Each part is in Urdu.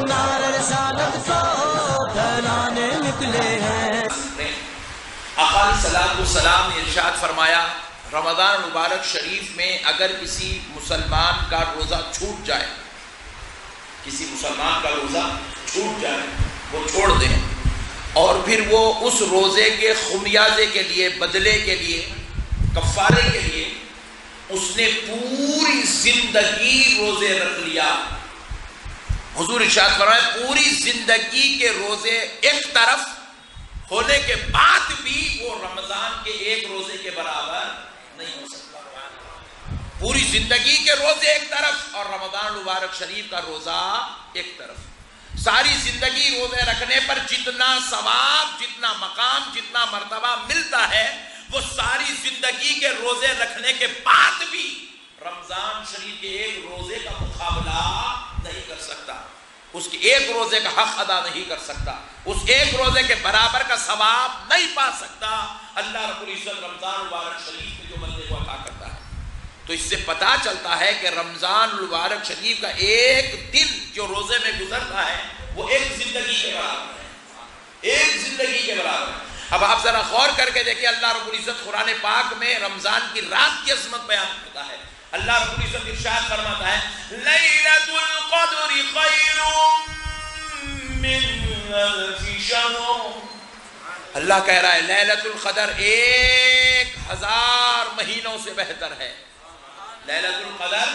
نعرہ رسالت کو پھیلانے نکلے ہیں۔ آقا علیہ السلام نے ارشاد فرمایا رمضان مبارک شریف میں اگر کسی مسلمان کا روزہ چھوٹ جائے، کسی مسلمان کا روزہ چھوٹ جائے، وہ چھوڑ دیں، اور پھر وہ اس روزے کے خمیازے کے لیے، بدلے کے لیے، کفارے کے لیے اس نے پوری زندگی روزے رکھ لیا۔ حضور ارشاد فرمایا پوری زندگی کے روزے ایک طرف ہونے کے بعد بھی وہ رمضان کے ایک روزے کے برابر نہیں ہو سکتا۔ پوری زندگی کے روزے ایک طرف اور رمضان مبارک شریف کا روزہ ایک طرف۔ ساری زندگی روزے رکھنے پر جتنا ثواب، جتنا مقام، جتنا مرتبہ ملتا ہے وہ ساری زندگی کے روزے رکھنے کے بعد بھی رمضان شریف کے ایک روزے کا مقابلہ نہیں کر سکتا، اس کے ایک روزے کا حق ادا نہیں کر سکتا، اس ایک روزے کے برابر کا ثواب نہیں پا سکتا۔ اللہ رب العزت رمضان مبارک شریف میں جو بندے کو عطا کرتا ہے، تو اس سے پتا چلتا ہے کہ رمضان مبارک شریف کا ایک دن جو روزے میں گزرتا ہے وہ ایک زندگی کے برابر ہے، ایک زندگی کے برابر ہے۔ اب آپ ذرا غور کر کے دیکھیں، اللہ رب العزت قرآن پاک میں رمضان کی رات کی عظمت بیان کرتا ہے۔ اللہ رب العزت ارشاد فرماتا ہے لیلۃ القدر خیر من الف شہر، اللہ کہہ رہا ہے لیلۃ القدر 1000 مہینوں سے بہتر ہے۔ لیلۃ القدر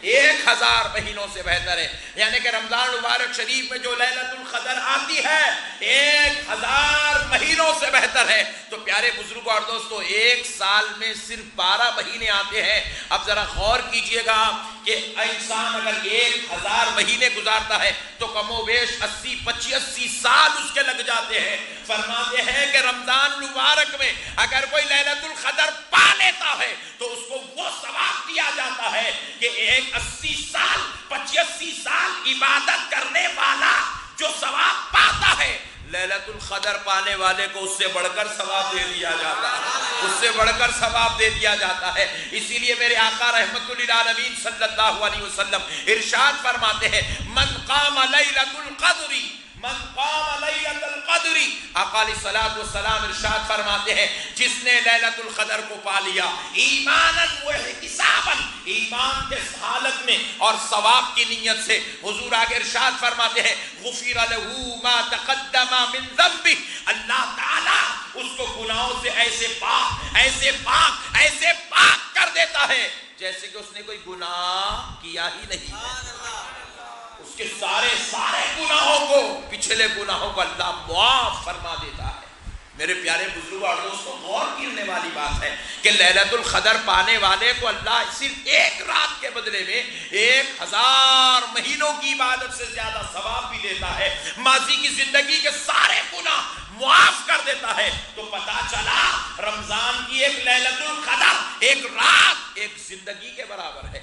1000 مہینوں سے بہتر ہے، یعنی کہ رمضان مبارک شریف میں جو لیلۃ القدر آتی ہے 1000 مہینوں سے بہتر ہے۔ تو پیارے بزرگوں اور دوستو، ایک سال میں صرف 12 مہینے آتے ہیں۔ اب ذرا غور کیجئے گا کہ انسان اگر 1000 مہینے گزارتا ہے تو کم و بیش 80 سال اس کے لگ جاتے ہیں۔ فرماتے ہیں کہ رمضان مبارک میں اگر کوئی لیلۃ القدر پا لیتا ہے تو اس کو وہ ثواب دیا جاتا ہے کہ ایک 80 سال 85 سال عبادت کرنے والا جو ثواب پاتا ہے، لیلۃ القدر پانے والے کو اس سے بڑھ کر ثواب دے دیا جاتا ہے، اس سے بڑھ کر ثواب دے دیا جاتا ہے۔ اسی لیے میرے آقا رحمت للعالمین صلی اللہ علیہ وسلم ارشاد فرماتے ہیں من قام لیلۃ القدر، من قام لیلۃ القدر، آقا علیہ السلام ارشاد فرماتے ہیں جس نے لیلۃ القدر کو پا لیا ایمانا و احتسابا، ایمان کے حالت میں اور ثواب کی نیت سے، حضور آگے ارشاد فرماتے ہیں غفر له ما تقدم من ذنبه، اللہ تعالی اس کو گناہوں سے ایسے پاک ایسے پاک ایسے پاک کر دیتا ہے جیسے کہ اس نے کوئی گناہ کیا ہی نہیں ہے۔ اس کے سارے گناہوں کو، پچھلے گناہوں کو اللہ معاف فرما دیتا ہے۔ میرے پیارے بزرگوں اور دوستوں، غور کرنے والی بات ہے کہ لیلۃ القدر پانے والے کو اللہ صرف ایک رات کے بدلے میں 1000 مہینوں کی عبادت سے زیادہ ثواب بھی دیتا ہے، ماضی کی زندگی کے سارے گناہ معاف کر دیتا ہے۔ تو پتا چلا رمضان کی ایک لیلۃ القدر، ایک رات ایک زندگی کے برابر ہے،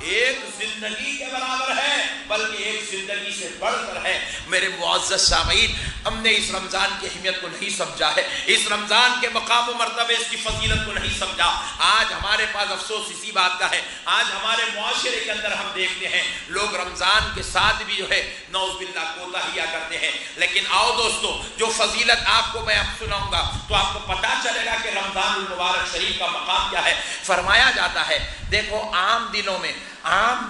ایک زندگی کے برابر ہے، بلکہ ایک زندگی سے بڑھ کر ہے۔ میرے معزز سامعین، ہم نے اس رمضان کی اہمیت کو نہیں سمجھا ہے، اس رمضان کے مقام و مرتبے، اس کی فضیلت کو نہیں سمجھا۔ آج ہمارے پاس افسوس اسی بات کا ہے، آج ہمارے معاشرے کے اندر ہم دیکھتے ہیں لوگ رمضان کے ساتھ بھی جو ہے نعوذ باللہ کوتاہیاں کرتے ہیں۔ لیکن آؤ دوستو، جو فضیلت آپ کو میں اب سناؤں گا تو آپ کو پتا چلے گا کہ رمضان المبارک شریف کا مقام کیا ہے۔ فرمایا جاتا ہے، دیکھو عام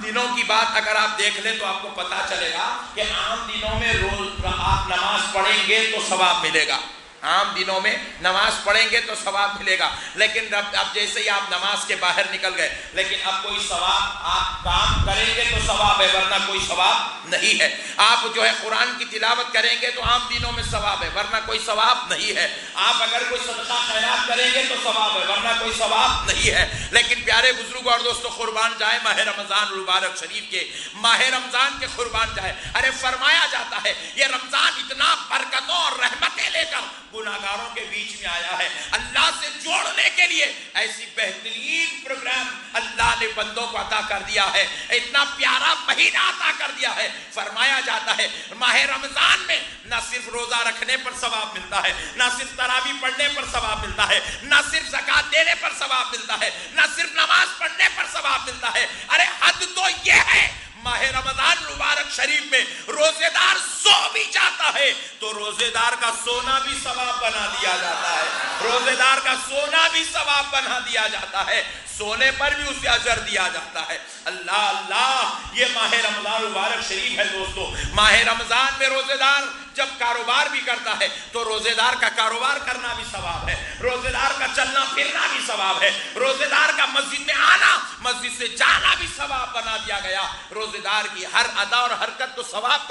دنوں کی بات اگر آپ دیکھ لیں تو آپ کو پتا چلے گا کہ عام دنوں میں روز آپ نماز پڑھیں گے تو ثواب ملے گا، عام دنوں میں نماز پڑھیں گے تو ثواب ملے گا۔ لیکن اب جیسے ہی آپ نماز کے باہر نکل گئے، لیکن اب کوئی ثواب، آپ کام کریں گے تو ثواب ہے ورنہ کوئی ثواب نہیں ہے۔ آپ جو ہے قرآن کی تلاوت کریں گے تو عام دنوں میں ثواب ہے ورنہ کوئی ثواب نہیں ہے۔ آپ اگر کوئی صدقہ خیرات کریں گے تو ثواب ہے ورنہ کوئی ثواب نہیں ہے۔ لیکن پیارے بزرگوں اور دوستوں، قربان جائے ماہ رمضان المبارک شریف کے، ماہ رمضان کے قربان جائے۔ ارے فرمایا جاتا ہے یہ رمضان اتنا برکتوں اور رحمتیں لے کر گناہگاروں کے بیچ میں آیا ہے، اللہ سے جوڑنے کے لیے ایسی بہترین پروگرام اللہ نے بندوں کو عطا کر دیا ہے، اتنا پیارا مہینہ عطا کر دیا ہے۔ فرمایا جاتا ہے ماہ رمضان میں نہ صرف روزہ رکھنے پر ثواب ملتا ہے، نہ صرف تراویح پڑھنے پر ثواب ملتا ہے، نہ صرف زکوٰۃ دینے پر ثواب ملتا ہے، نہ صرف نماز پڑھنے پر ثواب ملتا ہے۔ ارے حد تو یہ ہے ماہ رمضان مبارک شریف میں روزے دار سو بھی جاتا ہے تو روزے دار کا سونا بھی ثواب بنا دیا جاتا ہے، روزے دار کا سونا بھی ثواب بنا دیا جاتا ہے، سونے پر بھی اسے اجر دیا جاتا ہے۔ اللہ اللہ، یہ ماہ رمضان مبارک شریف ہے دوستو۔ ماہ رمضان میں روزے دار جب کاروبار بھی کرتا ہے تو روزے دار کا کاروبار کرنا بھی ثواب ہے، روزے دار کا چلنا پھرنا بھی ثواب ہے، روزے دار کا مسجد میں آنا مسجد سے جانا بھی ثواب بنا دیا گیا۔ روزے دار کی ہر ادا اور حرکت کو ثواب